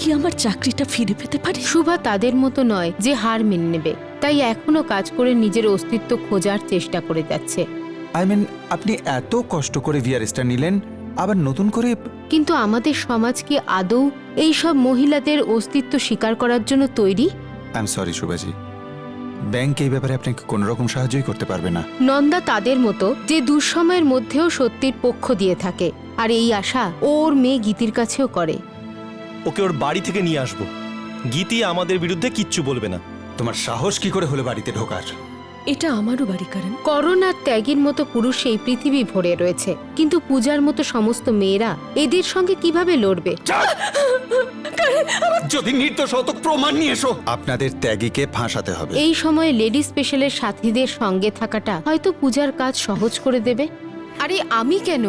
কি আমার চাকরিটা ফিরে পেতে পারি? শুভা তাদের মতো নয় যে হার মেনে নেবে, তাই এখনো কাজ করে নিজের অস্তিত্ব খোঁজার চেষ্টা করে যাচ্ছে। আপনি এত কষ্ট করে ভিআরএসটা নিলেন, আবার নতুন করে? কিন্তু আমাদের সমাজ কি আদৌ এই সব মহিলাদের অস্তিত্ব স্বীকার করার জন্য তৈরি? আই এম সরি শুভাজি, ব্যাংক এই ব্যাপারে আপনাকে কোনো রকম সাহায্যই করতে পারবে না। নন্দা তাদের মতো যে দুঃসময়ের মধ্যেও সত্যির পক্ষ দিয়ে থাকে, আর এই আশা ওর মেয়ে গীতির কাছেও করে। ওকে ওর বাড়ি থেকে নিয়ে আসবো, গীতি আমাদের বিরুদ্ধে কিচ্ছু বলবে না। তোমার সাহস কি করে হলো বাড়িতে ঢোকার? এটা আমারও বাড়ি কারণ। করণ আর ত্যাগীর মতো পুরুষে এই পৃথিবী ভরে রয়েছে, কিন্তু পূজার মতো সমস্ত মেয়েরা এদের সঙ্গে কিভাবে লড়বে? যদি নির্দোষ হতো প্রমাণ নিয়ে এসো। আপনাদের ত্যাগীকে ফাঁসাতে হবে। এই সময়ে লেডি স্পেশালের সাথীদের সঙ্গে থাকাটা হয়তো পূজার কাজ সহজ করে দেবে। আরে আমি কেন,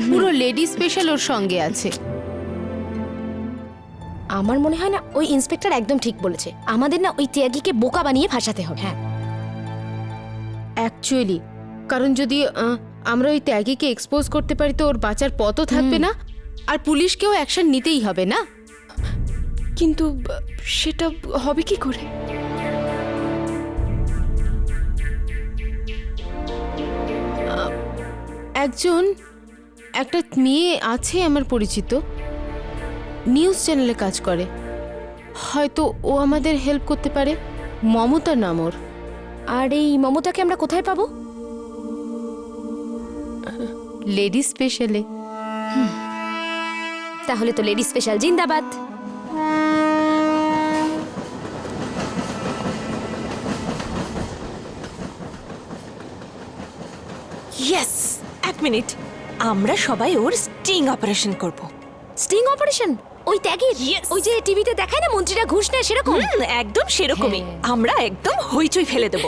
পুরো লেডি স্পেশাল ওর সঙ্গে আছে। আমার মনে হয় না ওই ইন্সপেক্টর একদম ঠিক বলেছে, আমাদের না ওই ত্যাগীকে বোকা বানিয়ে ফাঁসাতে হবে। হ্যাঁ অ্যাকচুয়ালি, কারণ যদি আমরা ওই ত্যাগীকে এক্সপোজ করতে পারি তো ওর বাঁচার পথও থাকবে না, আর পুলিশকেও অ্যাকশন নিতেই হবে না। কিন্তু সেটা হবে কি করে? একটা মেয়ে আছে আমার পরিচিত, নিউজ চ্যানেলে কাজ করে, হয়তো ও আমাদের হেল্প করতে পারে। মমতা নাম ওর। আর এই মমতাকে আমরা কোথায় পাবো? লেডি স্পেশালে। তাহলে তো লেডি স্পেশাল জিন্দাবাদ। ইয়েস, এক মিনিট, আমরা সবাই ওর স্টিং অপারেশন করব। Sting operation? ওই ত্যাগীর? ওই যে টিভিতে দেখায় না মন্ত্রীরা ঘুষ নেয় সেরকম? একদম সেরকমই। আমরা একদম হইচই ফেলে দেব।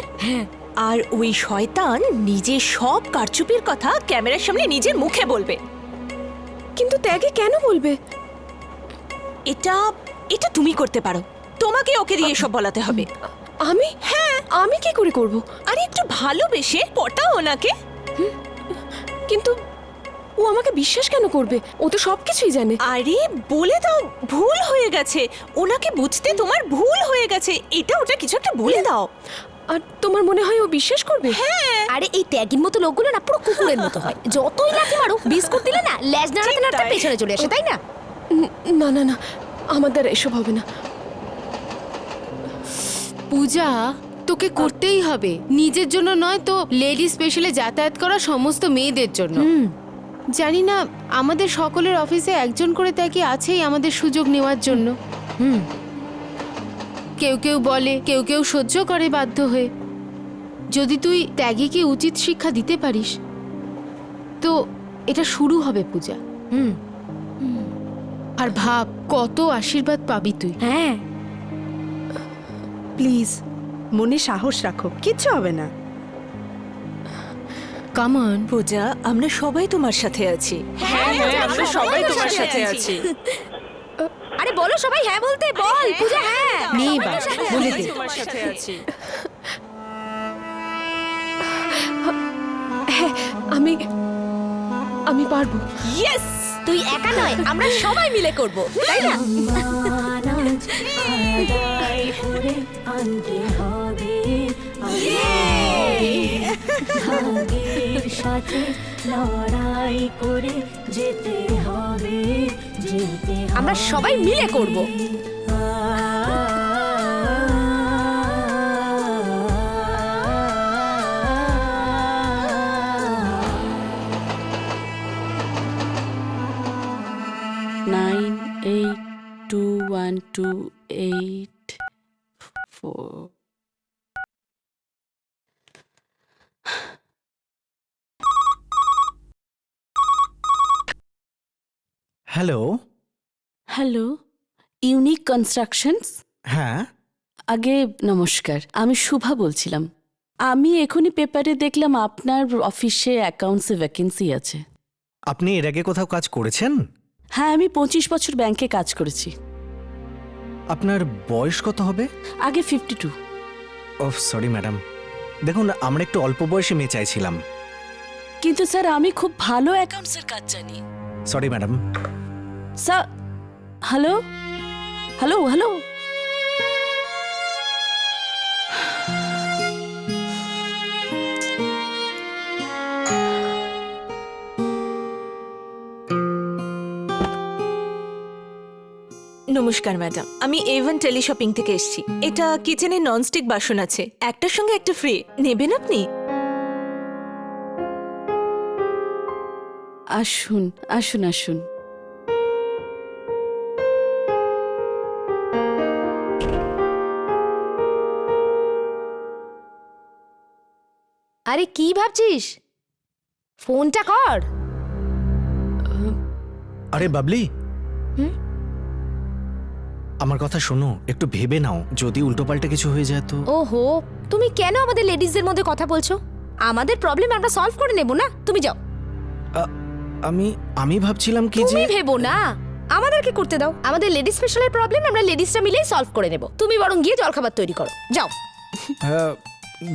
আর ওই শয়তান নিজে সব কারচুপির কথা ক্যামেরার সামনে নিজের মুখে বলবে। কিন্তু ত্যাগী কেন বলবে? এটা এটা তুমি করতে পারো, তোমাকে ওকে দিয়ে এসব বলাতে হবে। আমি? হ্যাঁ, আমি কি করে করব? আরে একটু ভালোবেসে পটাও ওনাকে। কিন্তু ও আমাকে বিশ্বাস কেন করবে? ও তো সবকিছুই জানে। আরে বলে দাও ভুল হয়ে গেছে, ওনাকে বুঝতে তোমার ভুল হয়ে গেছে, এটা ওটা কিছু একটা বলে দাও। আর তোমার মনে হয় ও বিশ্বাস করবে? হ্যাঁ। আরে এই ত্যাগীর মতো লোকগুলো না পুরো কুকুরের মতো হয়, যতই লাথি মারো বিস্কুট দিলে না লেজ নাড়াতে নাড়াতে পেছনে চলে আসে, তাই না? না না না, আমার দ্বারা এসব হবে না। পূজা, তোকে করতেই হবে, নিজের জন্য নয় তো লেডি স্পেশালে যাতায়াত করা সমস্ত মেয়েদের জন্য। জানি না, আমাদের সকলের অফিসে একজন করে ত্যাগী আছেই আমাদের সুযোগ নেওয়ার জন্য। কেউ কেউ বলে, কেউ কেউ সহ্য করে বাধ্য হয়ে। যদি তুই ত্যাগীকে উচিত শিক্ষা দিতে পারিস তো এটা শুরু হবে পূজা। আর ভাব কত আশীর্বাদ পাবি তুই। হ্যাঁ প্লিজ মনে সাহস রাখো, কিচ্ছু হবে না। কাম অন পূজা, আমরা সবাই তোমার সাথে আছি। হ্যাঁ আমরা সবাই তোমার সাথে আছি। আরে বলো সবাই হ্যাঁ বলতে, বল পূজা। হ্যাঁ নে বা বলে দে। তোমার সাথে আছি। হ্যাঁ, আমি পারবো। ইয়েস, তুই একা নয়, আমরা সবাই মিলে করব, তাই না? আমরা সবাই মিলে করব। Nine 8 2 1 2 8 4 hello. Hello, unique constructions? হ্যাঁ, আগে নমস্কার, আমি শুভা বলছিলাম। আমি এখনই পেপারে দেখলাম আপনার অফিসে অ্যাকাউন্টসে ভ্যাকেন্সি আছে। আপনি এর আগে কোথাও কাজ করেছেন? হ্যাঁ, আমি 25 বছর ব্যাংকে কাজ করেছি। আপনার বয়স কত হবে? আগে 52। ওহ সরি ম্যাডাম, দেখুন আমরা একটু অল্প বয়সী মেয়ে চাইছিলাম। কিন্তু স্যার আমি খুব ভালো অ্যাকাউন্টসের কাজ জানি। Sorry madam. Sir, hello hello hello. নমস্কার ম্যাডাম, আমি এভেন টেলিশপিং থেকে এসেছি। এটা কিচেনে ননস্টিক বাসন আছে, একটার সঙ্গে একটা ফ্রি। নেবেন আপনি? আসুন আসুন আসুন। আরে কি ভাবছিস, ফোনটা কর। আরে বাবলি, আমার কথা শোনো, একটু ভেবে নাও, যদি উল্টোপাল্টা কিছু হয়ে যায় তো। ওহো, তুমি কেন আমাদের লেডিসদের মধ্যে কথা বলছো? আমাদের প্রবলেম আমরা সলভ করে নেব না, তুমি যাও। আমি ভাবছিলাম কি যে তুমি ভেবো না, আমাদেরকে করতে দাও। আমাদের লেডিস স্পেশালের প্রবলেম আমরা লেডিসরা মিলেই সলভ করে নেব। তুমি বরং গিয়ে জলখাবার তৈরি করো, যাও।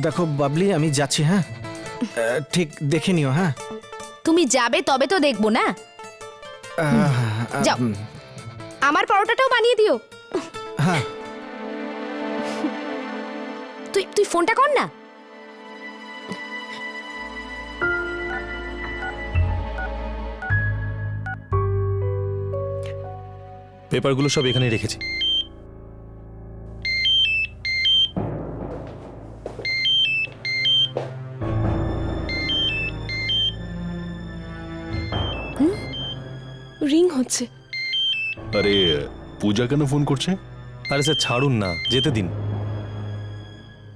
দেখো বাবলি, আমি যাচ্ছি। হ্যাঁ, ঠিক দেখে নিও। হ্যাঁ, তুমি যাবে তবে তো দেখবো না। যাও, আমার পরোটাটাও বানিয়ে দিও। হ্যাঁ। তুই ফোনটা কর না। পেপারগুলো সব এখানে রেখেছি। রিং হচ্ছে। আরে পূজা কেন ফোন করছে? আরে স্যার ছাড়ুন না, যেতে দিন।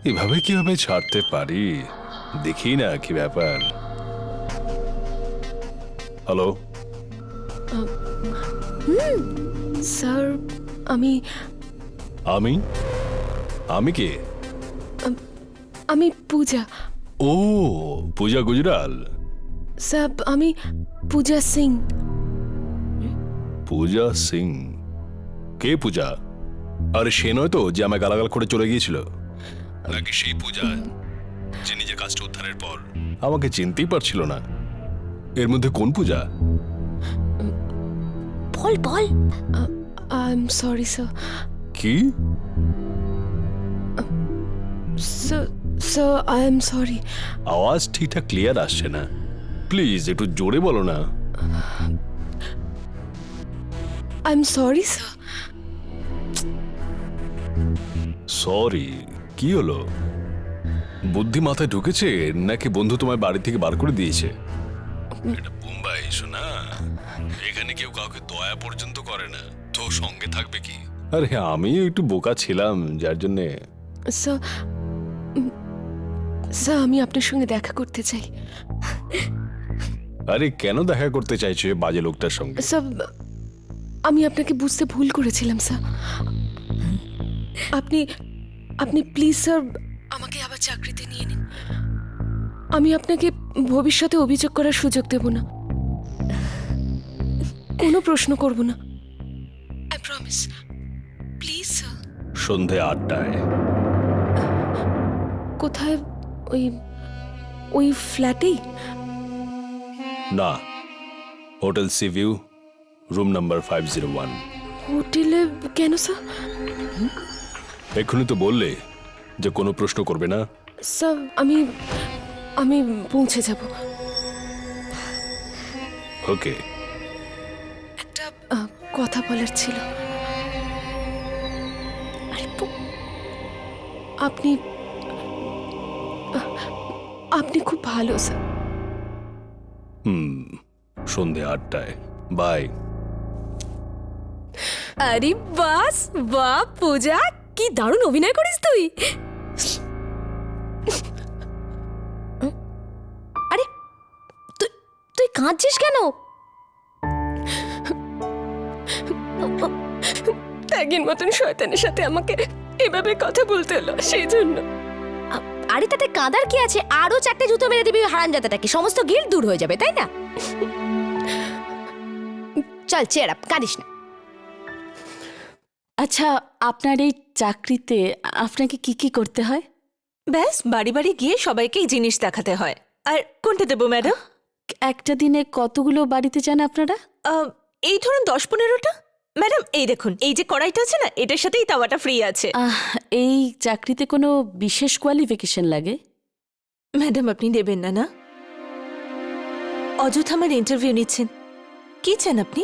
এভাবে কিভাবে ছাড়তে পারি, দেখি না কি ব্যাপার। হ্যালো, স্যার আমি আমি আমি কে? আমি পূজা। ও পূজা গুজরাল। স্যার আমি পূজা সিং। পূজা সিং? কে পূজা? আরে সে নয় তো যে আমায় গালাগাল করে চলে গিয়েছিল? নাকি সেই পূজা যে নিজের কাজটা উদ্ধারের পর আমাকে চিনতেই পারছিল না? এর মধ্যে কোন পূজা? বল বল। I am sorry sir. কি? Sir I am sorry. আওয়াজ ঠিকঠাক ক্লিয়ার আসছে না, প্লিজ একটু জোরে বলো না। I am sorry sir. Sorry? কি হলো? বুদ্ধি মাথায় ঢুকেছে নাকি বন্ধু তোমায় বাড়ি থেকে বার করে দিয়েছে? এটা মুম্বাই শোনা, এখানে কেউ কাউকে দয়া পর্যন্ত করে না, তো সঙ্গে থাকবে কি? আরে আমি একটু বোকা ছিলাম যার জন্যে। স্যার স্যার আমি আপনার সঙ্গে দেখা করতে চাই। আরে কেন দেখা করতে চাইছো এই বাজে লোকটার সঙ্গে? স্যার আমি আপনাকে বুঝতে ভুল করেছিলাম স্যার। আপনি আপনি প্লিজ স্যার আমাকে আবার চাকরিতে নিয়ে নিন। আমি আপনাকে ভবিষ্যতে অভিযোগ করার সুযোগ দেব না, কোনো প্রশ্ন করব না। I promise, please sir. সন্ধে 8টায়। কোথায়? ওই ফ্ল্যাটেই? না, hotel sea view, room number 501। হোটেলে কেন স্যার? এক্ষুনি তো বললে যে কোনো প্রশ্ন করবে না। স্যার আমি পৌঁছে যাব। ওকে। একটা কথা বলার ছিল। আপনি আপনি খুব ভালো স্যার। সন্ধে 8টায়। বাই। আরে বাস, বাহ পূজা, কি দারুণ অভিনয় করিস তুই। আরে তুই কাঁদছিস কেন? ত্যাগের মতন শয়তানের সাথে আমাকে এভাবে কথা বলতে হলো, সেই জন্য। আরে তাতে কাঁদার কি আছে? আরো 4টে জুতো মেরে দিবি হারামজাদাটাকে, সমস্ত গিল্ট দূর হয়ে যাবে, তাই না? চল চেয়ার আপ, কাঁদিস না। আচ্ছা, আপনার এই চাকরিতে আপনাকে কি কি করতে হয়? ব্যাস বাড়ি বাড়ি গিয়ে সবাইকে এই জিনিস দেখাতে হয়। আর কোনটা দেবো ম্যাডাম? একটা দিনে কতগুলো বাড়িতে যান আপনারা? এই ধরুন 10-15টা। ম্যাডাম এই দেখুন, এই যে কড়াইটা আছে না, এটার সাথেই তাওয়াটা ফ্রি আছে। এই চাকরিতে কোনো বিশেষ কোয়ালিফিকেশন লাগে? ম্যাডাম আপনি দেবেন না না? অযথা আমার ইন্টারভিউ নিচ্ছেন। কি চান আপনি?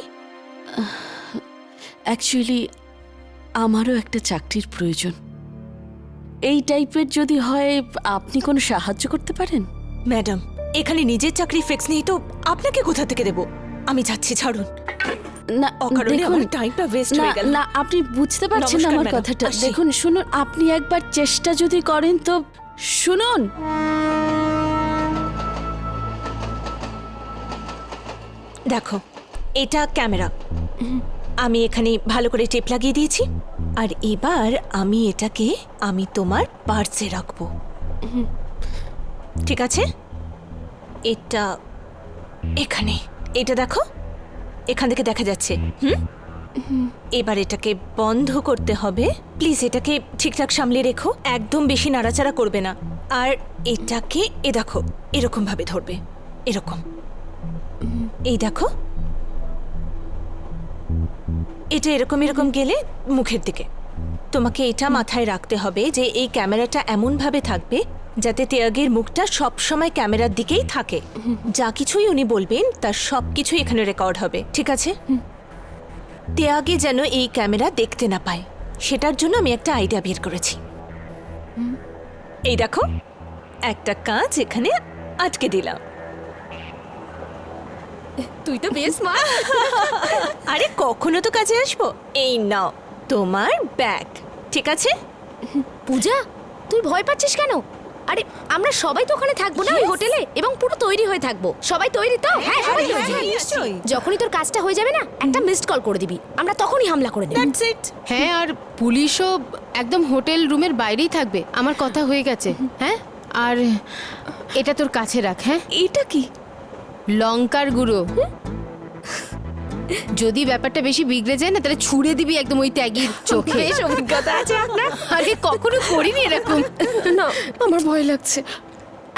অ্যাকচুয়ালি আমারও একটা চাকরির প্রয়োজন। এই টাইপের যদি হয় আপনি কোনো সাহায্য করতে পারেন? ম্যাডাম এখানে নিজের চাকরি ফিক্স নেই তো আপনাকে কোথা থেকে দেব? আমি যাচ্ছি, ছাড়ুন। না অকারণে দেখুন, আমার টাইমটা ওয়েস্ট না হয়ে গেল। না আপনি বুঝতে পারছেন না নমস্কার, আমার ম্যাডাম, কথাটা। আসি। দেখুন শুনুন, আপনি একবার চেষ্টা যদি করেন তো। শুনুন, দেখো এটা ক্যামেরা, আমি এখানে ভালো করে টেপ লাগিয়ে দিয়েছি। আর এবার আমি এটাকে তোমার পার্সে রাখবো, ঠিক আছে? এটা এখানে, এটা দেখো এখান থেকে দেখা যাচ্ছে। এবার এটাকে বন্ধ করতে হবে। প্লিজ এটাকে ঠিকঠাক সামলে রেখো, একদম বেশি নাড়াচাড়া করবে না। আর এটাকে দেখো এরকম ভাবে ধরবে, এরকম। এই দেখো এটা এরকম এরকম গেলে মুখের দিকে। তোমাকে এটা মাথায় রাখতে হবে যে এই ক্যামেরাটা এমন ভাবে থাকবে যাতে ত্যাগের মুখটা সব সময় ক্যামেরার দিকেই থাকে। যা কিছুই উনি বলবেন তার সব কিছুই এখানে রেকর্ড হবে, ঠিক আছে? ত্যাগে যেন এই ক্যামেরা দেখতে না পায়, সেটার জন্য আমি একটা আইডিয়া বের করেছি। এই দেখো একটা কাঁচ এখানে আটকে দিলাম। তুই তো বেশ মা। আরে কখনো তো কাজে আসবো। এই নাও তোমার ব্যাগ, ঠিক আছে? পূজা তুই ভয় পাচ্ছিস কেন? আরে আমরা সবাই তো ওখানে থাকবো না ওই হোটেলে, এবং পুরো তৈরি হয়ে থাকবো। সবাই তৈরি তো? হ্যাঁ সবাই তৈরি। নিশ্চয়ই। যখনই তোর কাজটা হয়ে যাবে না, একটা মিসড কল করে দিবি, আমরা তখনই হামলা করে দেব। That's it. হ্যাঁ, আর পুলিশও একদম হোটেল রুমের বাইরেই থাকবে। আমার কথা হয়ে গেছে। হ্যাঁ, আর এটা তোর কাছে রাখ। হ্যাঁ, এটা কি? লঙ্কার গুঁড়ো। যদি ব্যাপারটা বেশি বিগড়ে যায় না, তাহলে ছুঁড়ে দিবি একদম ওই ত্যাগীর চোখে। বেশ অভিজ্ঞতা আছে আপনার। আরে কখনো করিনি এরকম। না আমার ভয় লাগছে।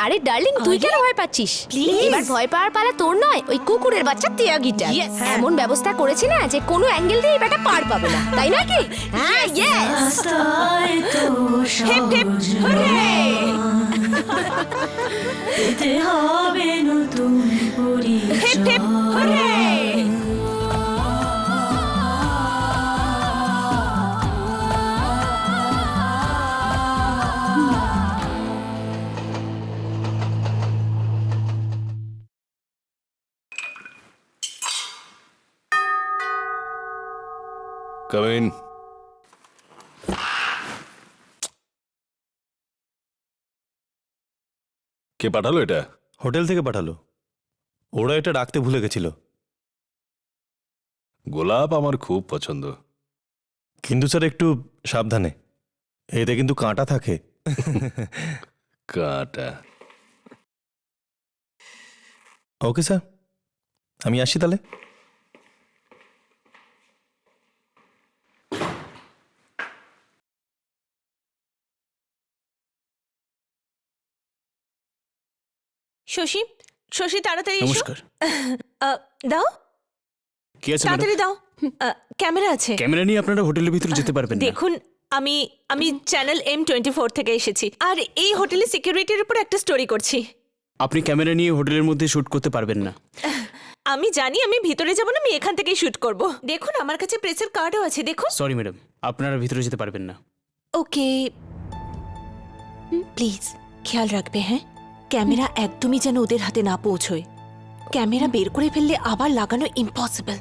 আরে ডার্লিং তুই কেন ভয় পাচ্ছিস? এবার ভয় পাওয়ার পালা তোর নয়, ওই কুকুরের বাচ্চা তিয়াগিটা। এমন ব্যবস্থা করেছি না যে কোনো অ্যাঙ্গেল দিয়ে এটা পার পাবে না, তাই না কি? হ্যাঁ yes. Hip hip hooray! Hip hip hooray! Come in. কে পাঠালো এটা? হোটেল থেকে পাঠালো, ওরা এটা রাখতে ভুলে গেছিল। গোলাপ আমার খুব পছন্দ। কিন্তু স্যার একটু সাবধানে, এতে কিন্তু কাঁটা থাকে। কাঁটা? ওকে স্যার, আমি আসি তাহলে। শশী, শশী তাড়াতাড়ি এসো। নমস্কার। দাও কি আছে ম্যাডাম? তাড়াতাড়ি দাও। ক্যামেরা আছে। ক্যামেরা নিয়ে আপনারা হোটেলের ভিতরে যেতে পারবেন না। দেখুন আমি চ্যানেল M24 থেকে এসেছি, আর এই হোটেলে সিকিউরিটির উপর একটা স্টোরি করছি। আপনি ক্যামেরা নিয়ে হোটেলের মধ্যে শুট করতে পারবেন না। আমি জানি, আমি ভিতরে যাব না, আমি এখান থেকেই শুট করব। দেখুন আমার কাছে প্রেসের কার্ডও আছে, দেখুন। সরি ম্যাডাম, আপনারা ভিতরে যেতে পারবেন না। ওকে প্লিজ খেয়াল রাখবে, হ্যাঁ? ক্যামেরা একদমই যেন ওদের হাতে না পৌঁছয়। ক্যামেরা বের করে ফেললে আবার লাগানো ইম্পসিবল।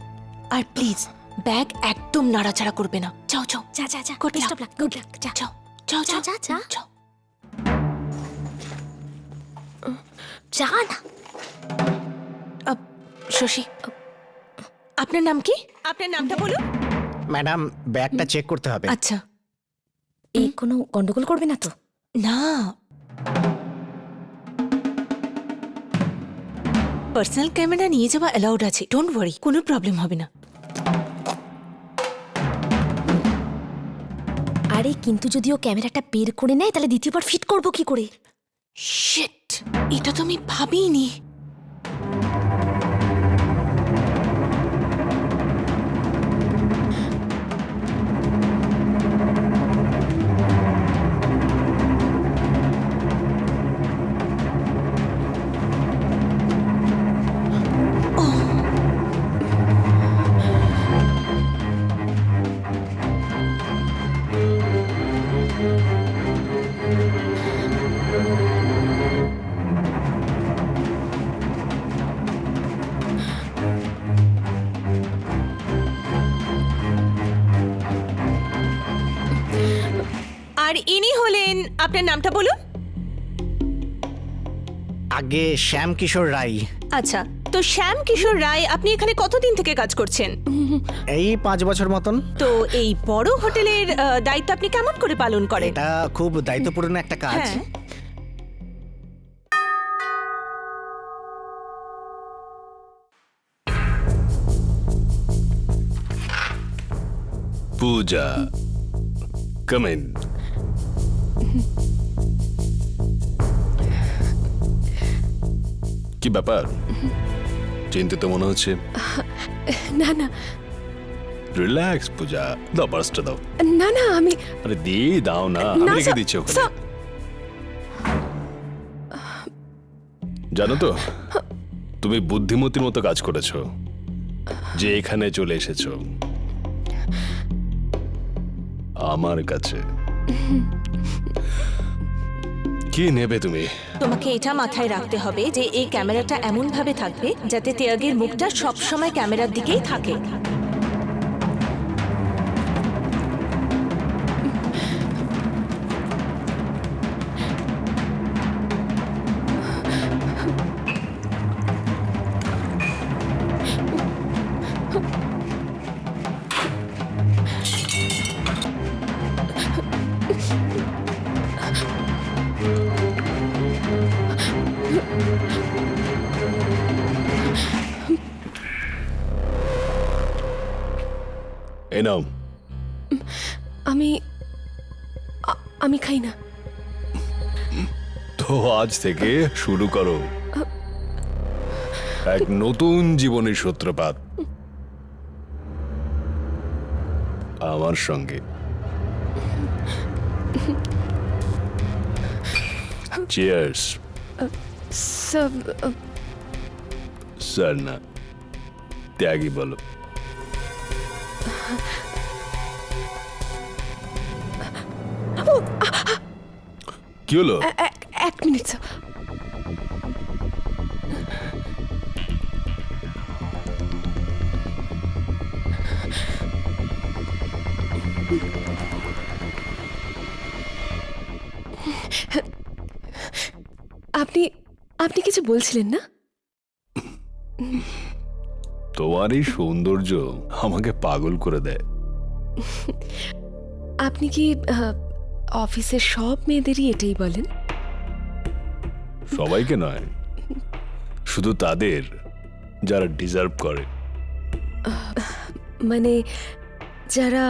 আর প্লিজ ব্যাগ একদম নাড়াচাড়া করবে না। যাও যাও যা যা যা, Good best luck. Of luck, good luck. যা যাও যাও যা, যাও যা, যা। যাও। যা না। শশী, আপনার নাম কি? আপনার নামটা বলুন। ম্যাডাম ব্যাগটা চেক করতে হবে। আচ্ছা। এই কোনো গন্ডগোল করবে না তো? না, পার্সোনাল ক্যামেরা নিয়ে যাওয়া অ্যালাউড আছে, ডোন্ট ওয়ারি, কোনো প্রবলেম হবে না। আরে কিন্তু যদি ও ক্যামেরাটা বের করে নেয় তাহলে দ্বিতীয়বার ফিট করব কি করে? শিট, এটা তো আমি ভাবিনি। আপনার নামটা বলুন। আগে শ্যাম কিশোর রায়। আচ্ছা, তো শ্যাম কিশোর রায়, আপনি এখানে কতদিন থেকে কাজ করছেন? এই 5 বছর মতন। তো এই বড় হোটেলের দায়িত্ব আপনি কেমন করে পালন করেন? এটা খুব দায়িত্বপূর্ণ একটা কাজ। হ্যাঁ। পূজা, কাম ইন। কি ব্যাপার, চিন্তিত মনে হচ্ছে? না না রিল্যাক্স পূজা, দাও পার্সটা দাও। না না আমি আরে দিয়ে দাও না, আমি না, রেখে স্যার, দিচ্ছি ওখানে। স্যার। জানো তো, তুমি বুদ্ধিমতির মতো কাজ করেছো যে এখানে চলে এসেছো আমার কাছে। কি নেবে তুমি? তোমাকে এটা মাথায় রাখতে হবে যে এই ক্যামেরাটা এমন ভাবে থাকবে যাতে ত্যাগের মুখটা সব সময় ক্যামেরার দিকেই থাকে। এই নাও। আমি খাই না। তো আজ থেকে শুরু করো এক নতুন জীবনের সূত্রপাত আমার সঙ্গে। চিয়ার্স। স্যার, স্যার না, ত্যাগী বলো। কি হলো? এক মিনিট স্যার। আপনি আপনি কিছু বলছিলেন না? তোমার এই সৌন্দর্য আমাকে পাগল করে দেয়। আপনি কি অফিসের সব মেয়েদেরই এটাই বলেন? সবাইকে নয়, শুধু তাদের যারা ডিজার্ভ করে। মানে যারা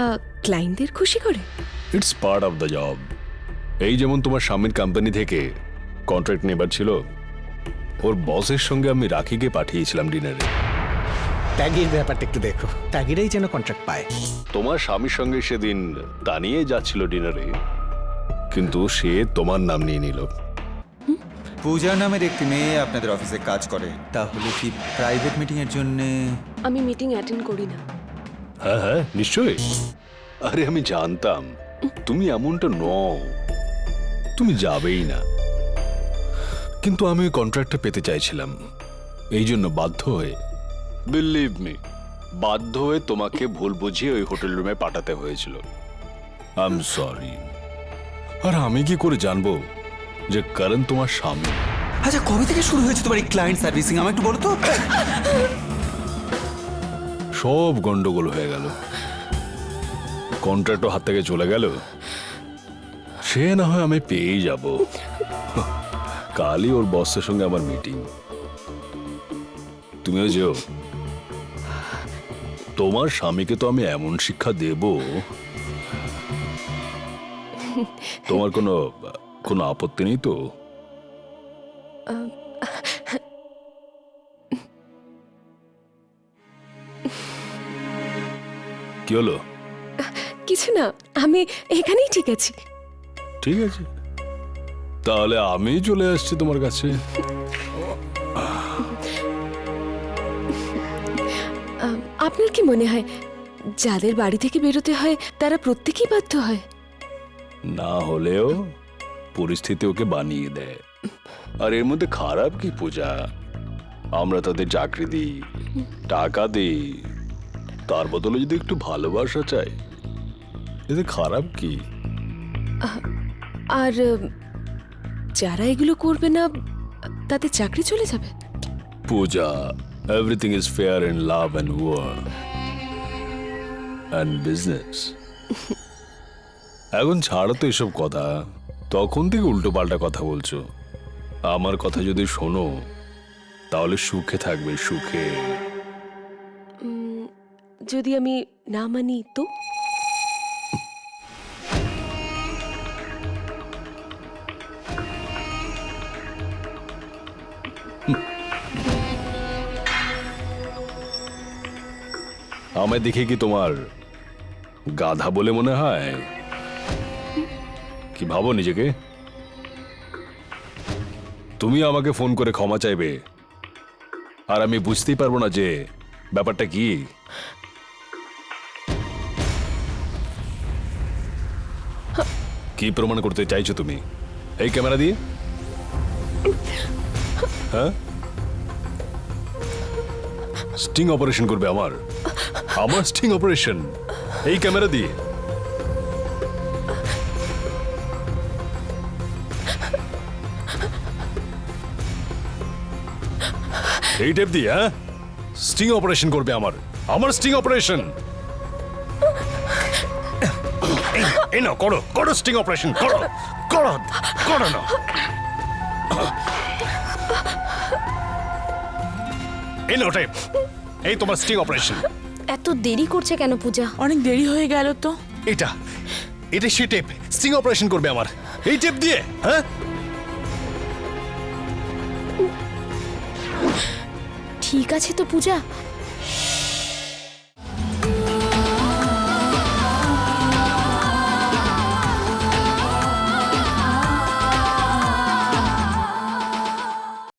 ক্লায়েন্টদের খুশি করে? It's part of the job. এই যেমন তোমার স্বামীর কোম্পানি থেকে কন্ট্রাক্ট নেবার ছিল, ওর বসের সঙ্গে আমি রাখিকে পাঠিয়েছিলাম ডিনারে। ত্যাগীর ব্যাপারটা একটু দেখো, ত্যাগীরাই যেন কন্ট্রাক্ট পায়। তোমার স্বামীর সঙ্গে সেদিন তা নিয়ে যাচ্ছিল ডিনারে, কিন্তু সে তোমার নাম নিয়ে নিল। পূজা নামের একটি মেয়ে আপনাদের অফিসে কাজ করে, তাহলে কি প্রাইভেট মিটিং এর জন্য? আমি মিটিং অ্যাটেন্ড করি না। হ্যাঁ হ্যাঁ, নিশ্চয়ই। আরে আমি জানতাম তুমি এমনটা নও, তুমি যাবেই না। কিন্তু আমি ওই কন্ট্রাক্টটা পেতে চাইছিলাম, এই জন্য বাধ্য হয়ে, বিলিভ মি, বাধ্য হয়ে তোমাকে ভুল বুঝিয়ে ওই হোটেল রুমে পাঠাতে হয়েছিল। I am sorry. আর আমি কি করে জানবো যে করণ তোমার স্বামী? আচ্ছা, কবে থেকে শুরু হয়েছে তোমার এই ক্লায়েন্ট সার্ভিসিং, আমাকে একটু বলো তো। সব গন্ডগোল হয়ে গেল, কন্ট্রাক্টও হাত থেকে চলে গেল। সে না হয় আমি পেয়েই যাব। কালই ওর বসের সঙ্গে আমার মিটিং, তুমিও যেও। তোমার স্বামীকে তো আমি এমন শিক্ষা দেব, তোমার কোনো কোনো আপত্তি নেই তো? কি হলো? কিছু না, আমি এখানেই ঠিক আছি। ঠিক আছে, তাহলে আমি চলে আসছি তোমার কাছে। আপনার কি মনে হয় যাদের বাড়ি থেকে বেরোতে হয় তারা প্রত্যেকেই বাধ্য হয়? না হলেও পরিস্থিতি ওকে বানিয়ে দেয়। আর এর মধ্যে খারাপ কি পূজা? আমরা তাদের চাকরি দিই, টাকা দিই, তার বদলে যদি একটু ভালোবাসা চাই, এতে খারাপ কি? আর যারা এগুলো করবে না তাদের চাকরি চলে যাবে। Puja, everything is fair in love and war and business. এখন ছাড়ো তো এসব কথা, তখন থেকে উল্টো পাল্টা কথা বলছো। আমার কথা যদি শোনো তাহলে সুখে থাকবে, সুখে। যদি আমি না মানি তো? আমায় দেখে কি তোমার গাধা বলে মনে হয়? কি ভাবো নিজেকে? তুমি আমাকে ফোন করে ক্ষমা চাইবে আর আমি বুঝতেই পারবো না যে ব্যাপারটা কি। কি প্রমাণ করতে চাইছো তুমি এই ক্যামেরা দিয়ে? হ্যাঁ, স্টিং অপারেশন করবে আমার স্টিং অপারেশন এই ক্যামেরা দিয়ে? এই টেপ দিয়ে? হ্যাঁ, স্টিং অপারেশন করবে আমার স্টিং অপারেশন। এই না, করো করো স্টিং অপারেশন, করো করো করো না। এই না টেপ, এই তোমার স্টিং অপারেশন। এত দেরি করছে কেন পূজা? অনেক দেরি হয়ে গেল তো। এটা এটা সে টেপ, স্টিং অপারেশন করবে আমার এই টেপ দিয়ে। হ্যাঁ, ঠিক আছে তো পূজা,